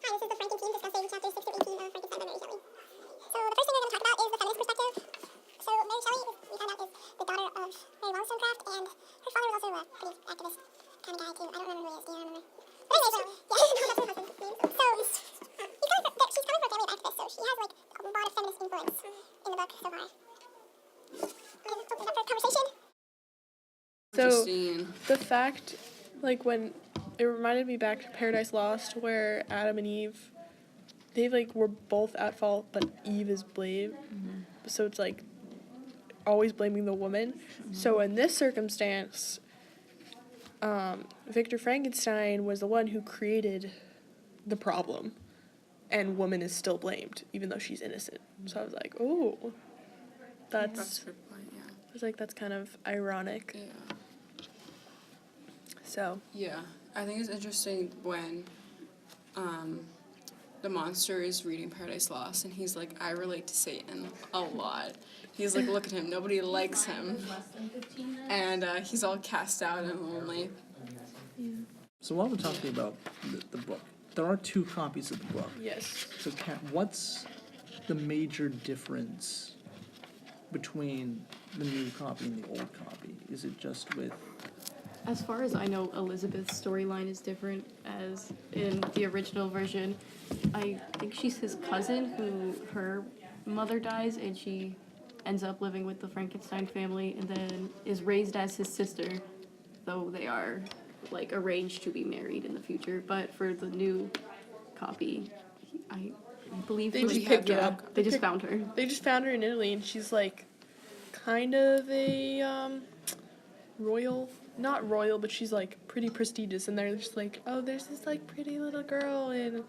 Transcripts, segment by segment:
Hi, this is the Frankenteam discussing chapters 6 to 18 of Frankenstein by Mary Shelley. So the first thing we're going to talk about is the feminist perspective. So Mary Shelley, we found out, is the daughter of Mary Wollstonecraft, and her father was also a pretty activist kind of guy too. I don't remember who he is. Do you remember? But anyway, yeah, that's her husband's name. So she's coming from a family of activists, so she has like a lot of feminist influence in the book so far. Open it up for conversation. So the fact, like when it reminded me back to Paradise Lost, where Adam and Eve, they like were both at fault, but Eve is blamed. Mm-hmm. So it's like always blaming the woman. Mm-hmm. So in this circumstance, Victor Frankenstein was the one who created the problem, and woman is still blamed, even though she's innocent. So I was like, oh, that's a good point, yeah. I was like, that's kind of ironic. Yeah. So. Yeah, I think it's interesting when the monster is reading Paradise Lost, and he's like, I relate to Satan a lot. He's like, look at him, nobody likes him. And he's all cast out and lonely. Yeah. So while we're talking about the book, there are 2 copies of the book. Yes. So what's the major difference between the new copy and the old copy? Is it just with... As far as I know, Elizabeth's storyline is different, as in the original version. I think she's his cousin who her mother dies, and she ends up living with the Frankenstein family and then is raised as his sister, though they are like arranged to be married in the future. But for the new copy, I believe they just picked her up. They just found her. They just found her in Italy, and she's like kind of a royal. Not royal, but she's like pretty prestigious, and they're just like, oh, there's this like pretty little girl in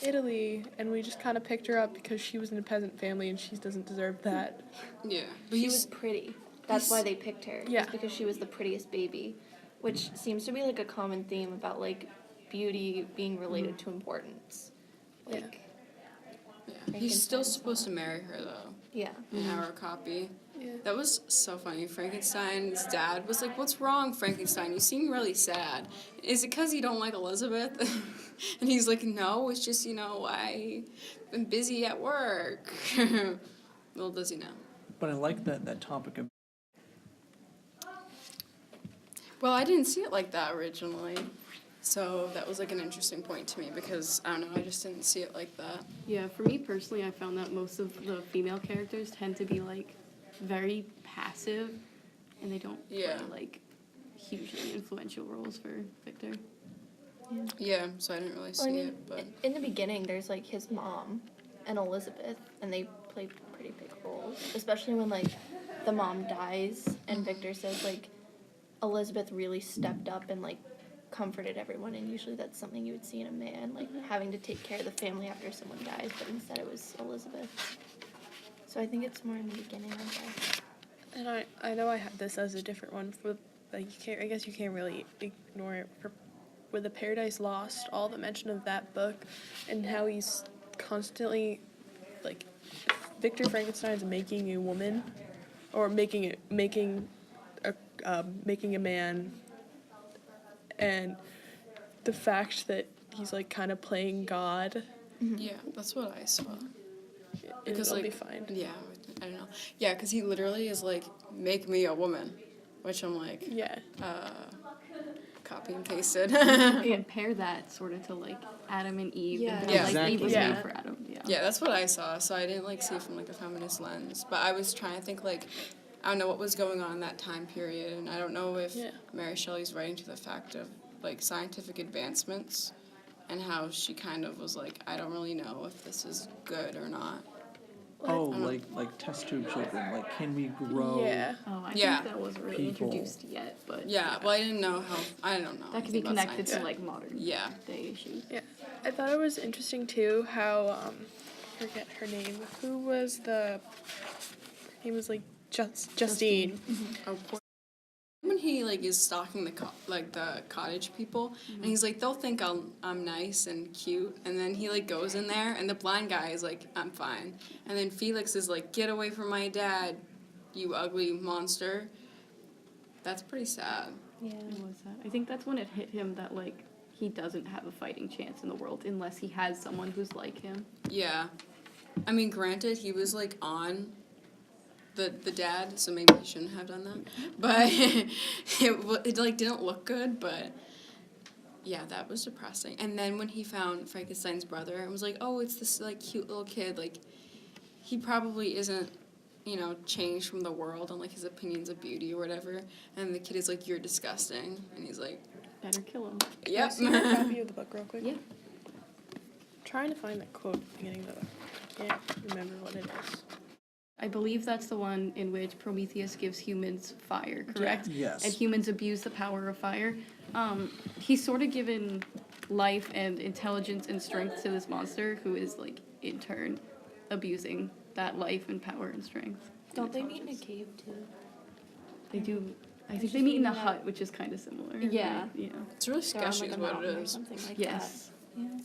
Italy, and we just kind of picked her up because she was in a peasant family and she doesn't deserve that. Yeah, but she was pretty. That's why they picked her. Yeah, because she was the prettiest baby, which seems to be like a common theme about like beauty being related to importance. Like, yeah. He's still supposed to marry her though. Yeah, in our copy. Yeah. That was so funny. Frankenstein's dad was like, what's wrong, Frankenstein? You seem really sad. Is it because you don't like Elizabeth? And he's like, no, it's just, I've been busy at work. Little does he know. But I like that topic of... Well, I didn't see it like that originally. So that was like an interesting point to me because, I don't know, I just didn't see it like that. Yeah, for me personally, I found that most of the female characters tend to be like very passive, and they don't play like hugely influential roles for Victor. Yeah, so I didn't really see it, but in the beginning, there's like his mom and Elizabeth, and they play pretty big roles, especially when like the mom dies, and Victor says like Elizabeth really stepped up and like comforted everyone, and usually that's something you would see in a man, like having to take care of the family after someone dies, but instead it was Elizabeth. So I think it's more in the beginning, I guess. And I know I had this as a different one for like I guess you can't really ignore it with the Paradise Lost, all the mention of that book and how he's constantly like Victor Frankenstein's making a woman or making a man, and the fact that he's like kind of playing God. Mm-hmm. Yeah, that's what I saw. Because it'll be fine. Yeah, I don't know. Yeah, because he literally is like, make me a woman, which I'm like, copy and pasted. Compare that sort of to like Adam and Eve. Yeah, and exactly. Like Eve was made for Adam. Yeah, that's what I saw. So I didn't like see it from like a feminist lens, but I was trying to think like, I don't know what was going on in that time period, and I don't know if Mary Shelley's writing to the fact of like scientific advancements, and how she kind of was like, I don't really know if this is good or not. Oh, like test tube children. Like, can we grow? Yeah. Oh, I think that wasn't really introduced yet, but yeah. Well, I didn't know how. I don't know. That could be connected to like modern day issues. Yeah, I thought it was interesting too how I forget her name. Who was the? He was like Justine. Mm-hmm. Oh, poor. When he like is stalking the cottage people, and he's like, they'll think I'm nice and cute, and then he like goes in there, and the blind guy is like, I'm fine, and then Felix is like, get away from my dad, you ugly monster. That's pretty sad. Yeah, it was that. I think that's when it hit him that like he doesn't have a fighting chance in the world unless he has someone who's like him. Yeah. I mean, granted, he was, like, on the dad, so maybe he shouldn't have done that. But it like, didn't look good, but yeah, that was depressing. And then when he found Frankenstein's brother and was like, oh, it's this, like, cute little kid, like, he probably isn't, you know, changed from the world and, like, his opinions of beauty or whatever. And the kid is like, you're disgusting. And he's like, Better kill him. Can I yep. see a copy of the book real quick? Yeah. Trying to find that quote at the beginning of the book. I can't remember what it is. I believe that's the one in which Prometheus gives humans fire, correct? Yes. And humans abuse the power of fire. He's sort of given life and intelligence and strength to this monster, who is, like, in turn abusing that life and power and strength. Don't they meet in a cave too? They do. I think they meet in a hut, which is kind of similar. Yeah. Right? Yeah. It's really They're on, sketchy like, is a what mountain it or is. something like Yes. that. Yeah.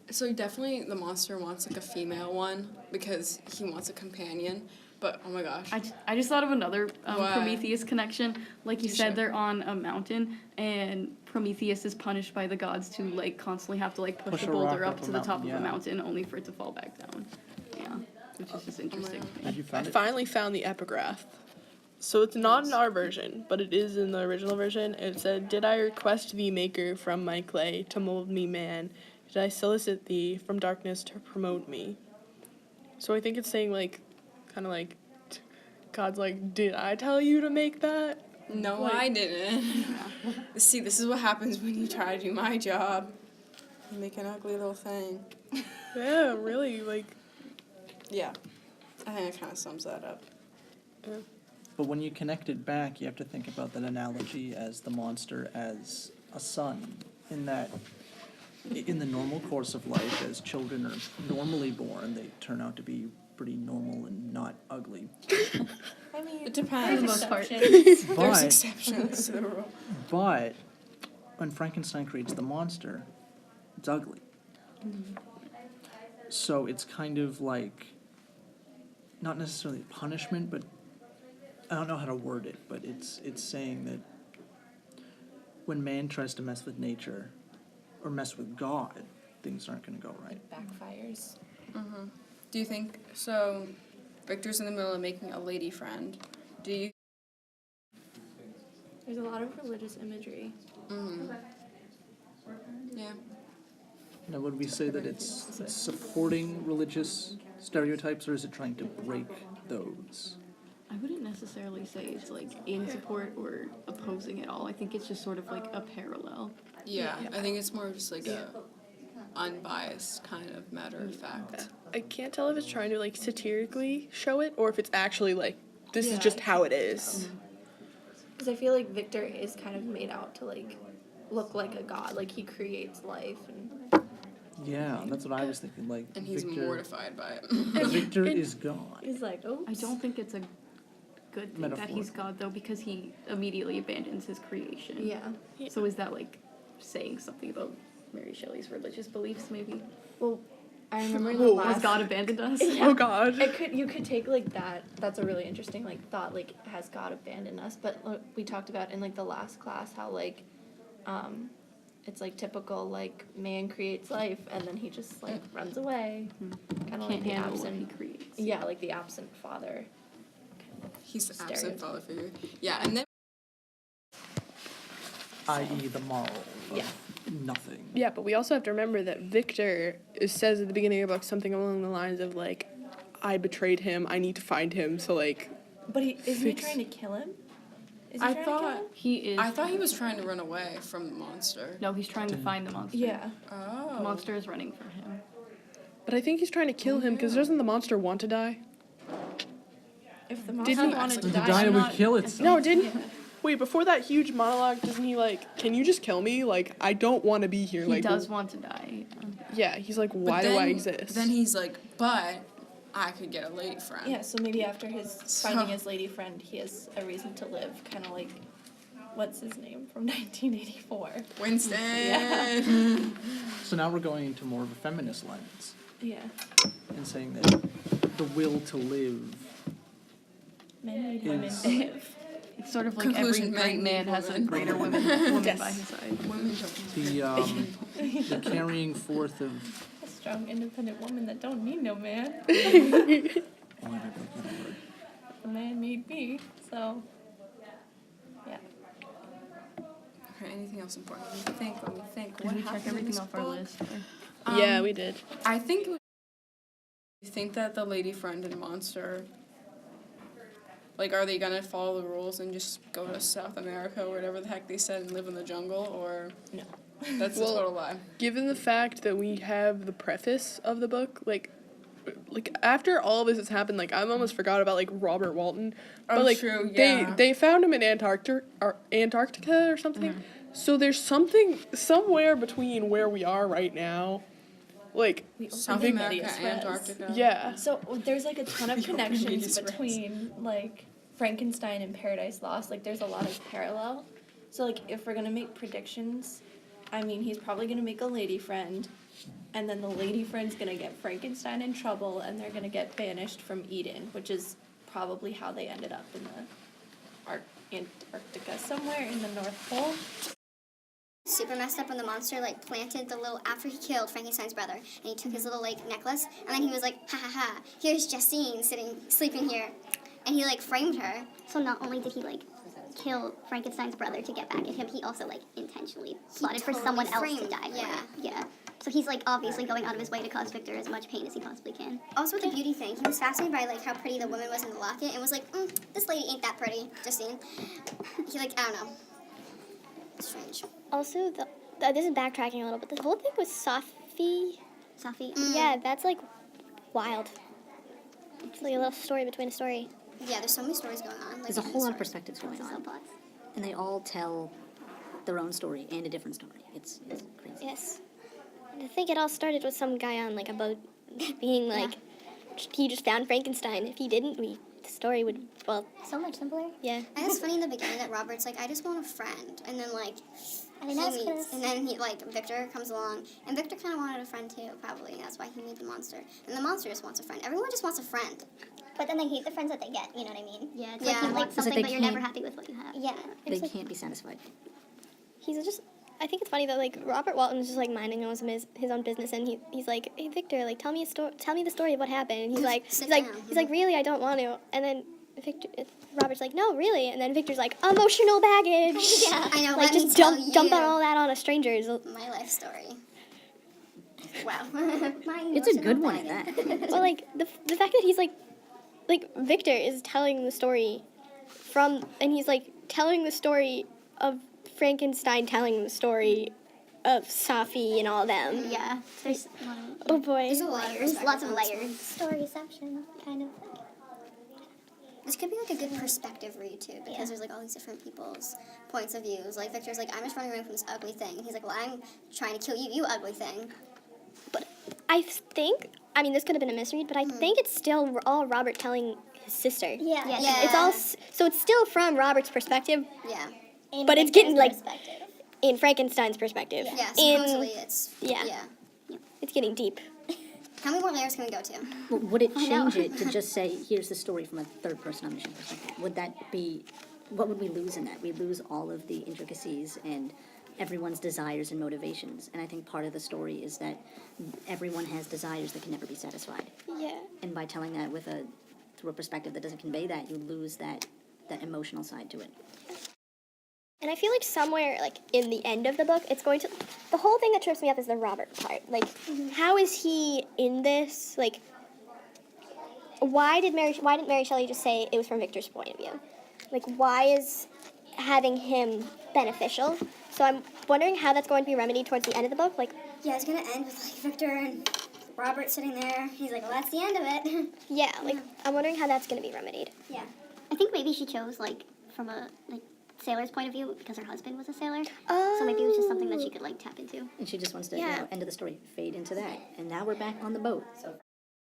So definitely the monster wants, like, a female one because he wants a companion. But, oh my gosh. I just thought of another What? Prometheus connection. Like you You said, should. they're on a mountain, and Prometheus is punished by the gods to, like, constantly have to, like, push Push a a boulder rock up to the top of yeah. a mountain, only for it to fall back down. Yeah, which is just interesting. Did you I find it? finally found the epigraph. So it's not in our version, but it is in the original version. It said, "Did I request thee, maker, from my clay, to mold me man? Did I solicit thee from darkness to promote me?" So I think it's saying, like, kind of like, God's like, did I tell you to make that? No, Like- I didn't. See, this is what happens when you try to do my job. You make an ugly little thing. Yeah, really, like, Yeah. I think it kind of sums that up. But when you connect it back, you have to think about that analogy as the monster as a son, in that in the normal course of life, as children are normally born, they turn out to be pretty normal and not ugly. I mean, It depends. For the most part. There's But, exceptions to the rule. but when Frankenstein creates the monster, it's ugly. So it's kind of like, not necessarily punishment, but I don't know how to word it, but it's saying that when man tries to mess with nature or mess with God, things aren't going to go right. backfires. Do you think, so Victor's in the middle of making a lady friend. Do you, There's a lot of religious imagery. yeah. Now, would we say that it's supporting religious stereotypes, or is it trying to break those? I wouldn't necessarily say it's, like, in support or opposing it all. I think it's just sort of like a parallel. Yeah, I think it's more just like a unbiased kind of matter of fact. I can't tell if it's trying to, like, satirically show it or if it's actually, like, this is Yeah. just how it is. Because I feel like Victor is kind of made out to, like, look like a god. Like, he creates life and... Yeah, that's what I was thinking. Like, And he's Victor, mortified by it. Victor is God. He's like, oh. I don't think it's a good thing that he's Metaphor. God, though, because he immediately abandons his creation. Yeah. So is that, like, saying something about Mary Shelley's religious beliefs, maybe? Well, I remember in the Whoa, last... Has God abandoned us? Yeah. Oh, God. You could take, like, that. That's a really interesting, like, thought, like, has God abandoned us? But we talked about in, like, the last class how, like, it's, like, typical, like, man creates life, and then he just, like, runs away. Kind of like Can't the handle what absent... he creates. Yeah, like the absent father. He's the absent Stereotype. father figure. Yeah, and then I.e. the moral of Yeah. nothing. Yeah, but we also have to remember that Victor says at the beginning of the book something along the lines of, like, I betrayed him, I need to find him, so, like, But isn't he Fix- trying to kill him? Is he I trying to kill thought him? He is. I thought he was trying to run away from the monster. No, he's trying to find the monster. Yeah. Oh. The monster is running from him. but I think he's trying to kill him because doesn't the monster want to die? If the Did monster he- wanted to The die, Dinah I'm would not... kill itself. No, didn't. Wait, before that huge monologue, doesn't he, like, can you just kill me? Like, I don't want to be here. He Like, does want to die. Yeah, he's like, But why do I then- exist? Then he's like, but I could get a lady friend. Yeah, so maybe after his So- finding his lady friend, he has a reason to live. Kind of like, what's his name from 1984? Winston. Yeah. So now we're going into more of a feminist lens Yeah. and saying that the will to live Men need women Is- to live. It's sort of like Conclusion, every great men man need has a women. greater woman by his side. Women don't. The carrying forth of. A strong, independent woman that don't need no man. Oh, I don't like that word. A man made me, so yeah. Okay, anything else important? Let me think. Did we check everything off our list? Yeah, we did. I think. You think that the lady friend and monster. Like, are they gonna follow the rules and just go to South America or whatever the heck they said and live in the jungle, or No. that's a Well, total lie? Given the fact that we have the preface of the book, like after all of this has happened, like I've almost forgot about like Robert Walton. But Oh, like true, yeah. they found him in Antarctica or something. So there's something somewhere between where we are right now. Like South Big America, Medias Res. Antarctica. yeah. So there's like a ton of The connections Medias Res. between like Frankenstein and Paradise Lost. Like there's a lot of parallel. So like if we're gonna make predictions, I mean he's probably gonna make a lady friend, and then the lady friend's gonna get Frankenstein in trouble, and they're gonna get banished from Eden, which is probably how they ended up in the Antarctica, somewhere in the North Pole. Super messed up when the monster like planted the little after he killed Frankenstein's brother and he took his little like necklace and then he was like ha ha ha, here's Justine sleeping here, and he like framed her. So not only did he like kill Frankenstein's brother to get back at him, he also like intentionally plotted for someone else to die. Yeah. So he's like obviously going out of his way to cause Victor as much pain as he possibly can. Also with the beauty thing, he was fascinated by like how pretty the woman was in the locket and was like, this lady ain't that pretty, Justine. He like, I don't know. Strange. Also, this is backtracking a little, but the whole thing with Safi. Yeah, that's like wild. It's like a little story between a story. Yeah, there's so many stories going on. Like, There's a behind whole the lot of stories. perspectives going Lots of on, subplots. and they all tell their own story and a different story. It's crazy. Yes. I think it all started with some guy on like a boat being like, he just found Frankenstein. If he didn't, the story would, well, So much simpler. yeah. I think it's funny in the beginning that Robert's like, I just want a friend, and then like And he then that's meets, his- and then he like Victor comes along, and Victor kind of wanted a friend too, probably. And that's why he made the monster, and the monster just wants a friend. Everyone just wants a friend. But then they hate the friends that they get, you know what I mean? Yeah, It's like you want It's like something, they but you're never can't- happy with what you have. Yeah. They It's like- can't be satisfied. He's just, I think it's funny that like Robert Walton's just like minding his own business, and he's like, hey Victor, like tell me the story of what happened. And he's like, Sit he's down. like, really, I don't want to. And then Robert's like, no, really. And then Victor's like, emotional baggage. Yeah, I know. Like let me just tell dump you on all that on a stranger. my life story. Wow. It's a good one at that. Well, like the fact that he's like Victor is telling the story and he's like telling the story of Frankenstein telling the story of Safi and all them. Yeah. There's a lot of, Oh boy. There's a lot of there's lots of perspective on layers. this Storyception, kind of. This could be like a good perspective read too, because there's like all these different people's points of views. Like Victor's like, I'm just running away from this ugly thing. And he's like, well, I'm trying to kill you, you ugly thing. But I think, I mean, this could have been a misread, but I think it's still all Robert telling his sister. Yeah. Yeah. It's all so it's still from Robert's perspective Yeah. In But it's Victor's getting, like- perspective. in Frankenstein's perspective. Yeah. In Supposedly it's. yeah. Yeah. It's getting deep. How many more layers can we go to? Well, would it change it to just say, here's the story from a third-person omniscient perspective? Would that be, what would we lose in that? We'd lose all of the intricacies and everyone's desires and motivations. And I think part of the story is that everyone has desires that can never be satisfied. Yeah. And by telling that through a perspective that doesn't convey that, you lose that emotional side to it. And I feel like somewhere, like, in the end of the book, it's going to... The whole thing that trips me up is the Robert part. Like, how is he in this? Like, why didn't Mary Shelley just say it was from Victor's point of view? Like, why is having him beneficial? So I'm wondering how that's going to be remedied towards the end of the book. Like, Yeah, it's gonna end with like Victor and Robert sitting there. He's like, well, that's the end of it. yeah, like, I'm wondering how that's going to be remedied. Yeah. I think maybe she chose, like, from a, like, sailor's point of view because her husband was a sailor. Oh. So maybe it was just something that she could, like, tap into. And she just wants to, Yeah. end of the story, fade into that. And now we're back on the boat. So